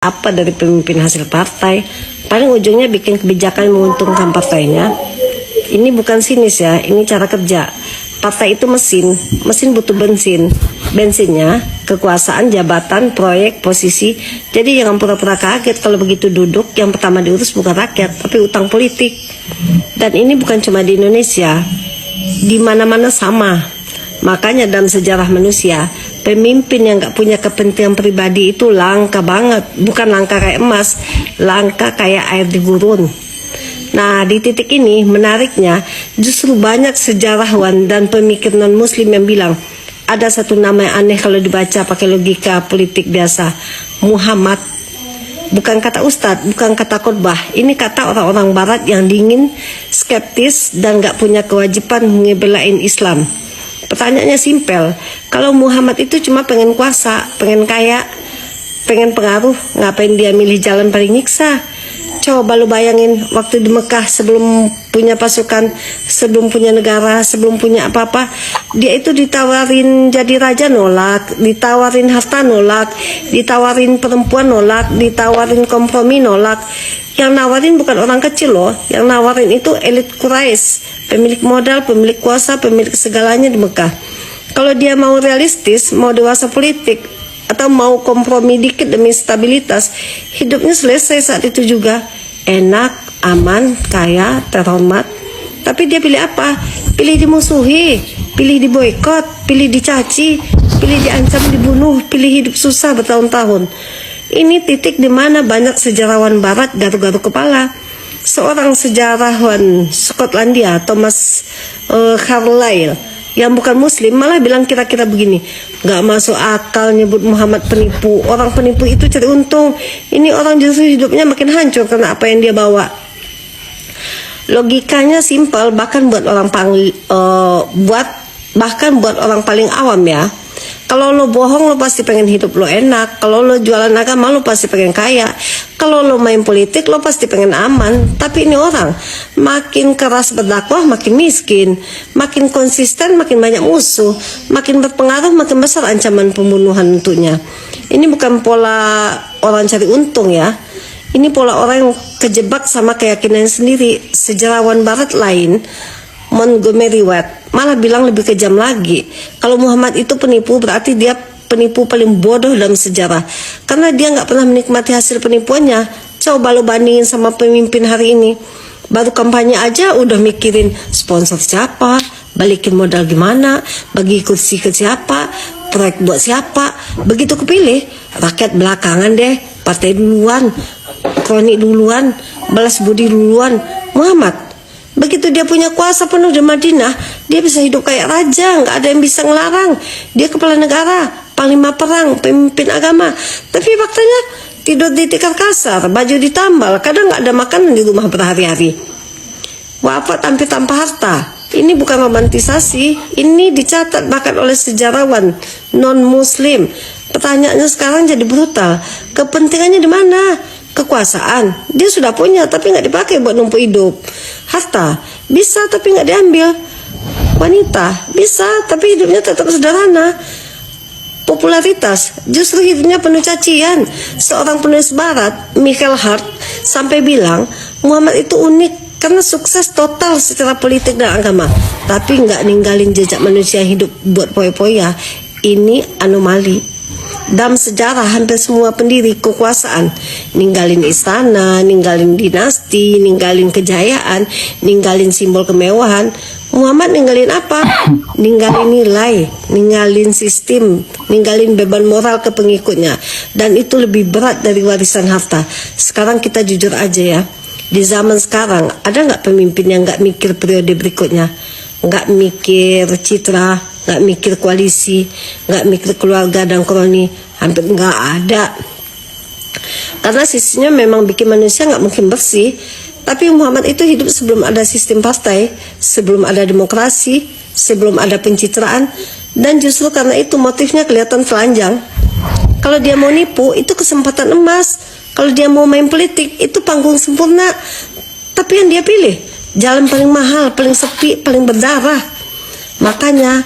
apa dari pemimpin hasil partai, paling ujungnya bikin kebijakan yang menguntungkan partainya. Ini bukan sinis ya, ini cara kerja. Partai itu mesin butuh bensinnya kekuasaan, jabatan, proyek, posisi. Jadi jangan pura-pura kaget kalau begitu duduk, yang pertama diurus bukan rakyat tapi utang politik. Dan ini bukan cuma di Indonesia, di mana-mana sama. Makanya dalam sejarah manusia, pemimpin yang gak punya kepentingan pribadi itu langka banget. Bukan langka kayak emas, langka kayak air di gurun. Nah, di titik ini menariknya justru banyak sejarawan dan pemikir non-muslim yang bilang ada satu nama yang aneh kalau dibaca pakai logika politik biasa, Muhammad. Bukan kata ustadz, bukan kata khotbah. Ini kata orang-orang barat yang dingin, skeptis, dan gak punya kewajiban ngebelain Islam. Pertanyaannya simpel, kalau Muhammad itu cuma pengen kuasa, pengen kaya, pengen pengaruh, ngapain dia milih jalan paling nyiksa? Coba lu bayangin waktu di Mekah sebelum punya pasukan, sebelum punya negara, sebelum punya apa-apa, dia itu ditawarin jadi raja nolak, ditawarin harta nolak, ditawarin perempuan nolak, ditawarin kompromi nolak. Yang nawarin bukan orang kecil loh, yang nawarin itu elit Quraisy, pemilik modal, pemilik kuasa, pemilik segalanya di Mekah. Kalau dia mau realistis, mau dewasa politik, atau mau kompromi dikit demi stabilitas, hidupnya selesai saat itu juga. Enak, aman, kaya, terhormat. Tapi dia pilih apa? Pilih dimusuhi, pilih diboikot, pilih dicaci, pilih diancam dibunuh, pilih hidup susah bertahun-tahun. Ini titik di mana banyak sejarawan barat garuk-garuk kepala. Seorang sejarawan Skotlandia, Thomas Carlyle, yang bukan muslim malah bilang kira-kira begini, gak masuk akal nyebut Muhammad penipu. Orang penipu itu cari untung. Ini orang justru hidupnya makin hancur karena apa yang dia bawa. Logikanya simpel, bahkan buat orang paling awam ya. Kalau lo bohong, lo pasti pengen hidup lo enak. Kalau lo jualan agama, lo pasti pengen kaya. Kalau lo main politik, lo pasti pengen aman. Tapi ini orang makin keras berdakwah, makin miskin. Makin konsisten, makin banyak musuh. Makin berpengaruh, makin besar ancaman pembunuhan untuknya. Ini bukan pola orang cari untung ya. Ini pola orang yang kejebak sama keyakinan sendiri. Sejarawan barat lain, Montgomery Watt, malah bilang lebih kejam lagi. Kalau Muhammad itu penipu, berarti dia penipu paling bodoh dalam sejarah. Karena dia nggak pernah menikmati hasil penipuannya. Coba lo bandingin sama pemimpin hari ini. Baru kampanye aja udah mikirin sponsor siapa, balikin modal gimana, bagi kursi ke siapa, proyek buat siapa. Begitu kepilih, rakyat belakangan deh, partai duluan, kronik duluan, balas budi duluan. Muhammad, begitu dia punya kuasa penuh di Madinah, dia bisa hidup kayak raja, nggak ada yang bisa ngelarang. Dia kepala negara, panglima perang, pemimpin agama. Tapi faktanya tidur di tikar kasar, baju ditambal, kadang nggak ada makanan di rumah berhari-hari. Wafat hampir tanpa harta. Ini bukan romantisasi, ini dicatat bahkan oleh sejarawan non-muslim. Pertanyaannya sekarang jadi brutal. Kepentingannya di mana? Kekuasaan dia sudah punya tapi nggak dipakai buat numpuk hidup. Harta bisa tapi nggak diambil. Wanita bisa tapi hidupnya tetap sederhana. Popularitas justru hidupnya penuh cacian. Seorang penulis barat, Michael Hart, sampai bilang Muhammad itu unik karena sukses total secara politik dan agama, tapi nggak ninggalin jejak manusia hidup buat poya-poya. Ini anomali. Dalam sejarah hampir semua pendiri kekuasaan ninggalin istana, ninggalin dinasti, ninggalin kejayaan, ninggalin simbol kemewahan. Muhammad ninggalin apa? Ninggalin nilai, ninggalin sistem, ninggalin beban moral ke pengikutnya. Dan itu lebih berat dari warisan harta. Sekarang kita jujur aja ya, di zaman sekarang ada nggak pemimpin yang nggak mikir periode berikutnya, nggak mikir citra, nggak mikir koalisi, nggak mikir keluarga dan kroni? Hampir nggak ada. Karena sisinya memang bikin manusia nggak mungkin bersih. Tapi Muhammad itu hidup sebelum ada sistem partai, sebelum ada demokrasi, sebelum ada pencitraan. Dan justru karena itu motifnya kelihatan telanjang. Kalau dia mau nipu, itu kesempatan emas. Kalau dia mau main politik, itu panggung sempurna. Tapi yang dia pilih jalan paling mahal, paling sepi, paling berdarah. Makanya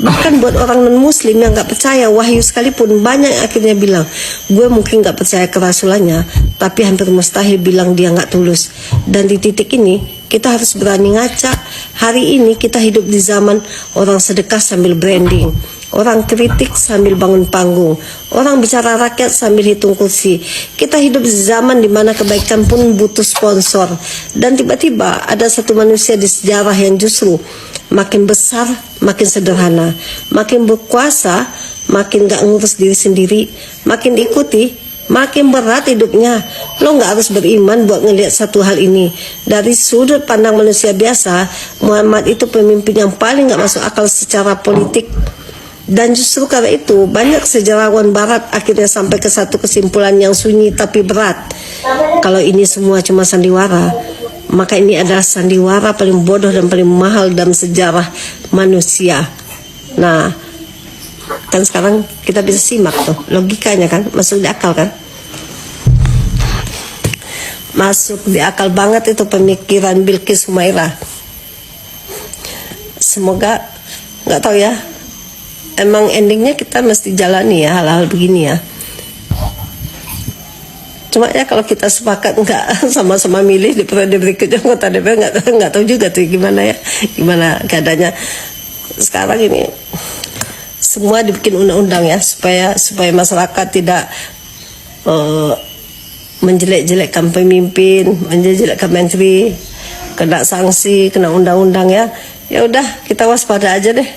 Bahkan buat orang non-muslim yang nggak percaya wahyu sekalipun, banyak yang akhirnya bilang, gue mungkin nggak percaya kerasulannya, tapi hampir mustahil bilang dia nggak tulus. Dan di titik ini kita harus berani ngaca. Hari ini kita hidup di zaman orang sedekah sambil branding, orang kritik sambil bangun panggung, orang bicara rakyat sambil hitung kursi. Kita hidup di zaman di mana kebaikan pun butuh sponsor. Dan tiba-tiba ada satu manusia di sejarah yang justru makin besar, makin sederhana, makin berkuasa, makin gak ngurus diri sendiri, makin diikuti, makin berat hidupnya. Lo gak harus beriman buat ngelihat satu hal ini. Dari sudut pandang manusia biasa, Muhammad itu pemimpin yang paling gak masuk akal secara politik. Dan justru karena itu banyak sejarawan barat akhirnya sampai ke satu kesimpulan yang sunyi tapi berat. Kalau ini semua cuma sandiwara, maka ini adalah sandiwara paling bodoh dan paling mahal dalam sejarah manusia. Nah, kan sekarang kita bisa simak tuh logikanya kan, masuk di akal kan? Masuk di akal banget itu pemikiran Bilqis Humairah. Semoga, nggak tahu ya, emang endingnya kita mesti jalani ya hal-hal begini ya. Cuma ya kalau kita sepakat nggak sama-sama milih di periode berikutnya anggota DPR, nggak tahu juga tuh gimana ya, gimana keadaannya sekarang ini. Semua dibikin undang-undang ya supaya masyarakat tidak menjelek-jelekkan pemimpin, menjelek-jelekkan menteri, kena sanksi, kena undang-undang ya. Ya udah kita waspada aja deh.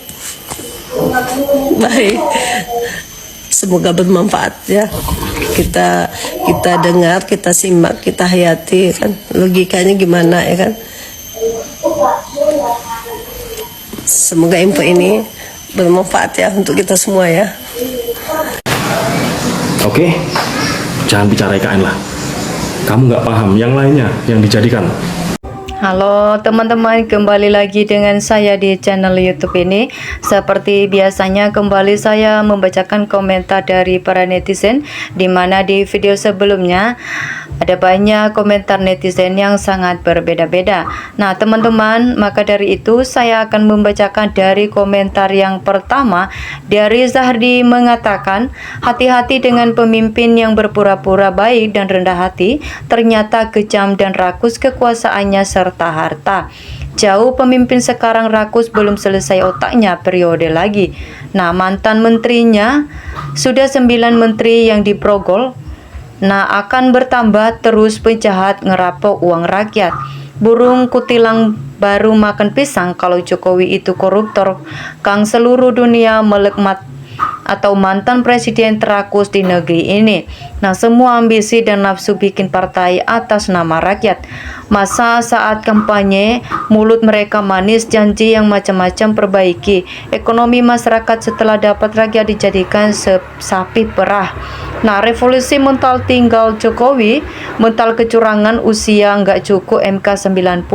Baik, semoga bermanfaat ya. Kita dengar, kita simak, kita hayati kan, logikanya gimana ya kan. Semoga info ini bermanfaat ya untuk kita semua ya. Oke, jangan bicara IKN lah. Kamu nggak paham yang lainnya yang dijadikan. Halo teman-teman, kembali lagi dengan saya di channel YouTube ini. Seperti biasanya kembali saya membacakan komentar dari para netizen, di mana di video sebelumnya ada banyak komentar netizen yang sangat berbeda-beda. Nah teman-teman, maka dari itu saya akan membacakan dari komentar yang pertama dari Zahdi mengatakan, hati-hati dengan pemimpin yang berpura-pura baik dan rendah hati, ternyata kejam dan rakus kekuasaannya serta harta. Jauh pemimpin sekarang rakus, belum selesai otaknya periode lagi. Nah mantan menterinya sudah 9 menteri yang diprogol. Nah akan bertambah terus penjahat ngerapok uang rakyat. Burung kutilang baru makan pisang kalau Jokowi itu koruptor kang seluruh dunia melekmat atau mantan presiden terakus di negeri ini. Nah semua ambisi dan nafsu bikin partai atas nama rakyat. Masa saat kampanye mulut mereka manis, janji yang macam-macam perbaiki ekonomi masyarakat, setelah dapat rakyat dijadikan sapi perah. Nah revolusi mental tinggal Jokowi, mental kecurangan usia nggak cukup MK 90,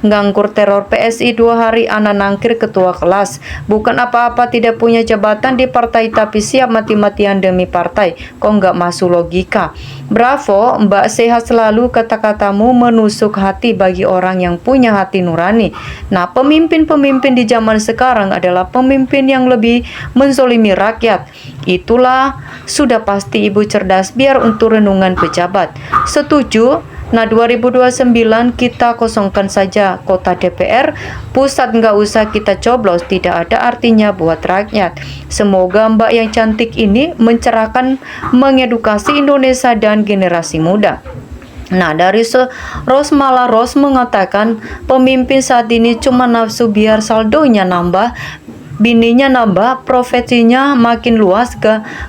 nganggur teror PSI 2 hari anak nangkir ketua kelas, bukan apa-apa tidak punya jabatan di partai tapi siap mati-matian demi partai. Kok nggak masuk logika? Bravo Mbak, sehat selalu, kata-katamu menusuk hati bagi orang yang punya hati nurani. Nah pemimpin-pemimpin di zaman sekarang adalah pemimpin yang lebih menzolimi rakyat. Itulah sudah pasti ibu cerdas, biar untuk renungan pejabat. Setuju? Nah 2029 kita kosongkan saja kota DPR pusat, nggak usah kita coblos, tidak ada artinya buat rakyat. Semoga Mbak yang cantik ini mencerahkan, mengedukasi Indonesia dan generasi muda. Nah dari Rosmala Ros mengatakan, pemimpin saat ini cuma nafsu biar saldonya nambah, bininya nambah, profesinya makin luas,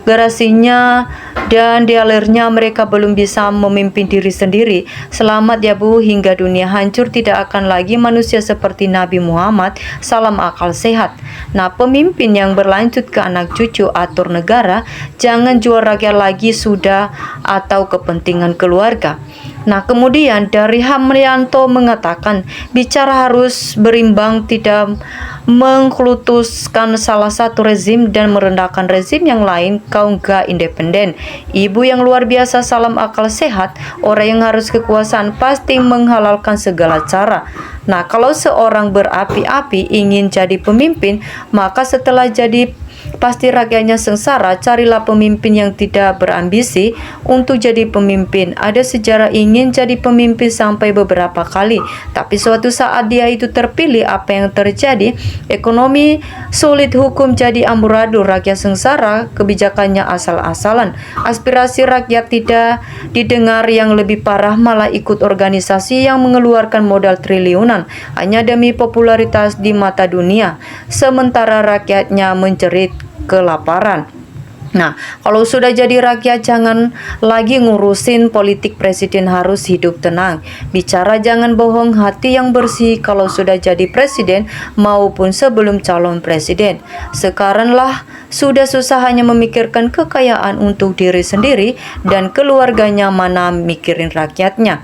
garasinya dan dialirnya, mereka belum bisa memimpin diri sendiri. Selamat ya Bu, hingga dunia hancur tidak akan lagi manusia seperti Nabi Muhammad. Salam akal sehat. Nah pemimpin yang berlanjut ke anak cucu, atur negara, jangan jual rakyat lagi sudah, atau kepentingan keluarga. Nah kemudian dari Hamrianto mengatakan, bicara harus berimbang, tidak mengkultuskan salah satu rezim dan merendahkan rezim yang lain, kau nggak independen. Ibu yang luar biasa, salam akal sehat. Orang yang harus kekuasaan pasti menghalalkan segala cara. Nah, kalau seorang berapi-api ingin jadi pemimpin, maka setelah jadi pasti rakyatnya sengsara. Carilah pemimpin yang tidak berambisi untuk jadi pemimpin. Ada sejarah ingin jadi pemimpin sampai beberapa kali, tapi suatu saat dia itu terpilih, apa yang terjadi? Ekonomi sulit, hukum jadi amburadul, rakyat sengsara, kebijakannya asal-asalan, aspirasi rakyat tidak didengar, yang lebih parah malah ikut organisasi yang mengeluarkan modal triliunan hanya demi popularitas di mata dunia, sementara rakyatnya menjerit kelaparan. Nah, kalau sudah jadi rakyat jangan lagi ngurusin politik. Presiden harus hidup tenang, bicara jangan bohong, hati yang bersih kalau sudah jadi presiden maupun sebelum calon presiden. Sekaranglah sudah susah hanya memikirkan kekayaan untuk diri sendiri dan keluarganya, mana mikirin rakyatnya.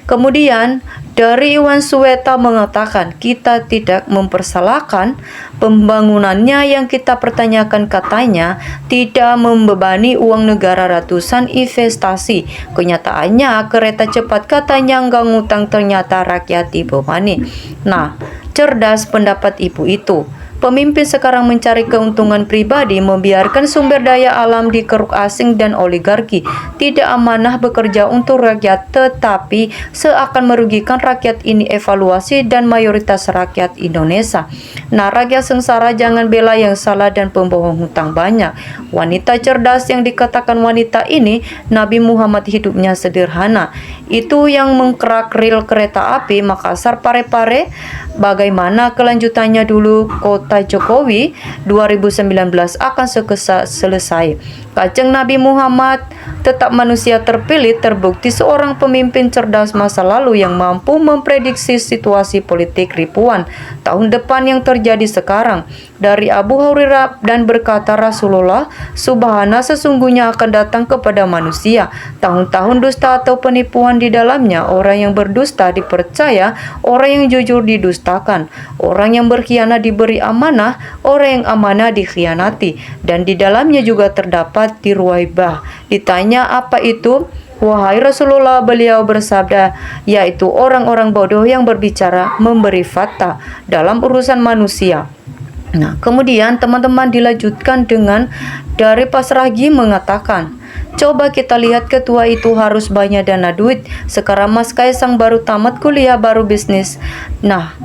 Kemudian dari Iwan Suweta mengatakan, kita tidak mempersalahkan pembangunannya, yang kita pertanyakan katanya tidak membebani uang negara ratusan investasi. Kenyataannya kereta cepat katanya nggak ngutang, ternyata rakyat dibebani. Nah, cerdas pendapat ibu itu. Pemimpin sekarang mencari keuntungan pribadi, membiarkan sumber daya alam dikeruk asing dan oligarki, tidak amanah bekerja untuk rakyat, tetapi seakan merugikan rakyat. Ini evaluasi dan mayoritas rakyat Indonesia. Nah, rakyat sengsara, jangan bela yang salah dan pembohong hutang banyak. Wanita cerdas yang dikatakan wanita ini, Nabi Muhammad hidupnya sederhana. Itu yang mengkerak rel kereta api Makassar Parepare. Bagaimana kelanjutannya dulu? Kota Jokowi 2019 akan selesai. Kanjeng Nabi Muhammad tetap manusia terpilih, terbukti seorang pemimpin cerdas masa lalu yang mampu memprediksi situasi politik ribuan tahun depan yang terjadi sekarang. Dari Abu Hurairah dan berkata Rasulullah, Subhana, sesungguhnya akan datang kepada manusia tahun-tahun dusta atau penipuan di dalamnya. Orang yang berdusta dipercaya, orang yang jujur didustakan, orang yang berkhianat diberi amanah, orang yang amanah dikhianati, dan di dalamnya juga terdapat dirwaibah. Ditanya apa itu? Wahai Rasulullah, beliau bersabda, yaitu orang-orang bodoh yang berbicara memberi fatwa dalam urusan manusia. Nah, kemudian teman-teman dilanjutkan dengan dari Pasragi mengatakan, coba kita lihat ketua itu harus banyak dana duit. Sekarang Mas Kaisang baru tamat kuliah, baru bisnis. Nah,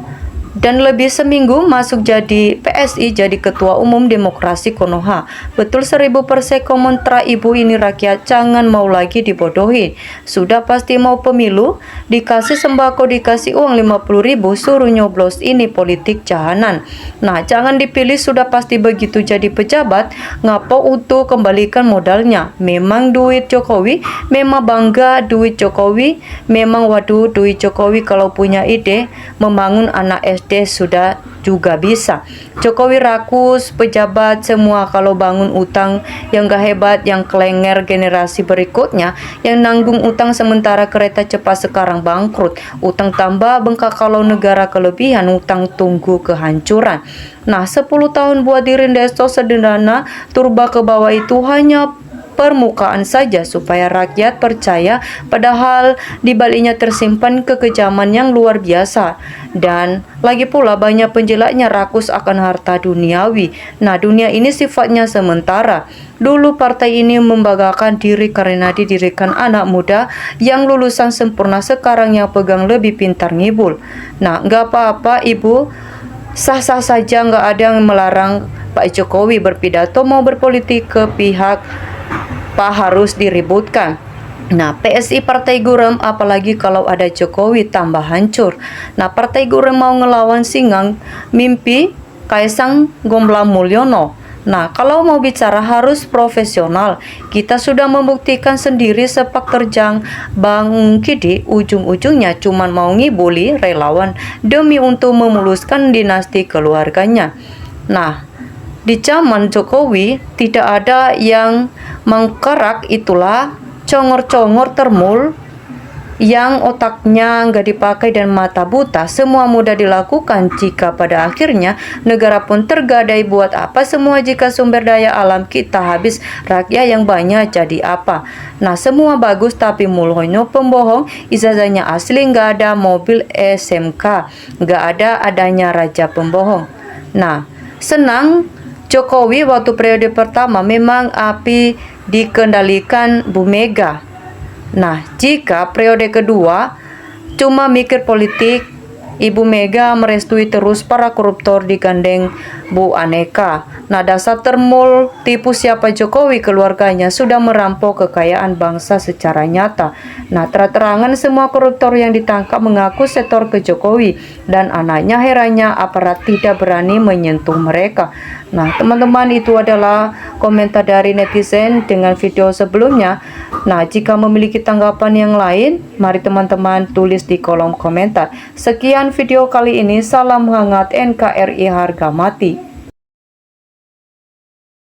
dan lebih seminggu masuk jadi PSI, jadi Ketua Umum Demokrasi Konoha. Betul 1000% komentar ibu ini, rakyat jangan mau lagi dibodohi. Sudah pasti mau pemilu, dikasih sembako, dikasih uang 50.000, suruh nyoblos. Ini politik jahanan. Nah, jangan dipilih, sudah pasti begitu jadi pejabat, ngapo untuk kembalikan modalnya. Memang duit Jokowi, memang bangga duit Jokowi, memang waduh duit Jokowi. Kalau punya ide membangun anak SD sudah juga bisa. Jokowi rakus pejabat semua kalau bangun utang yang gak hebat, yang kelenger generasi berikutnya yang nanggung utang, sementara kereta cepat sekarang bangkrut, utang tambah bengkak. Kalau negara kelebihan utang, tunggu kehancuran. Nah, 10 tahun buat diri Desto sederhana, turba ke bawah itu hanya permukaan saja supaya rakyat percaya, padahal di baliknya tersimpan kekejaman yang luar biasa. Dan lagi pula banyak penjelaknya rakus akan harta duniawi. Nah, dunia ini sifatnya sementara. Dulu partai ini membanggakan diri karena didirikan anak muda yang lulusan sempurna, sekarang yang pegang lebih pintar ngibul. Nah, nggak apa-apa ibu, sah-sah saja, nggak ada yang melarang Pak Jokowi berpidato mau berpolitik ke pihak Pak harus diributkan. Nah, PSI Partai Gurem, apalagi kalau ada Jokowi tambah hancur. Nah, Partai Gurem mau ngelawan Singang, mimpi Kaisang Gombla Mulyono. Nah, kalau mau bicara harus profesional. Kita sudah membuktikan sendiri sepak terjang Bang Kidi, ujung-ujungnya cuman mau ngibuli relawan demi untuk memuluskan dinasti keluarganya. Nah, di zaman Jokowi tidak ada yang mengkerak, itulah congor-congor termul yang otaknya nggak dipakai dan mata buta, semua mudah dilakukan jika pada akhirnya negara pun tergadai. Buat apa semua jika sumber daya alam kita habis, rakyat yang banyak jadi apa? Nah, semua bagus tapi mulutnya pembohong, ijazahnya asli nggak ada, mobil SMK nggak ada, adanya raja pembohong. Nah, senang Jokowi waktu periode pertama memang api dikendalikan Bu Mega. Nah, jika periode kedua cuma mikir politik, Ibu Mega merestui terus para koruptor digandeng Bu Aneka. Nah, dasar termul tipu siapa Jokowi, keluarganya sudah merampok kekayaan bangsa secara nyata. Nah, terang-terangan semua koruptor yang ditangkap mengaku setor ke Jokowi dan anaknya, herannya aparat tidak berani menyentuh mereka. Nah, teman-teman, itu adalah komentar dari netizen dengan video sebelumnya. Nah, jika memiliki tanggapan yang lain, mari teman-teman tulis di kolom komentar. Sekian video kali ini, salam hangat NKRI harga mati.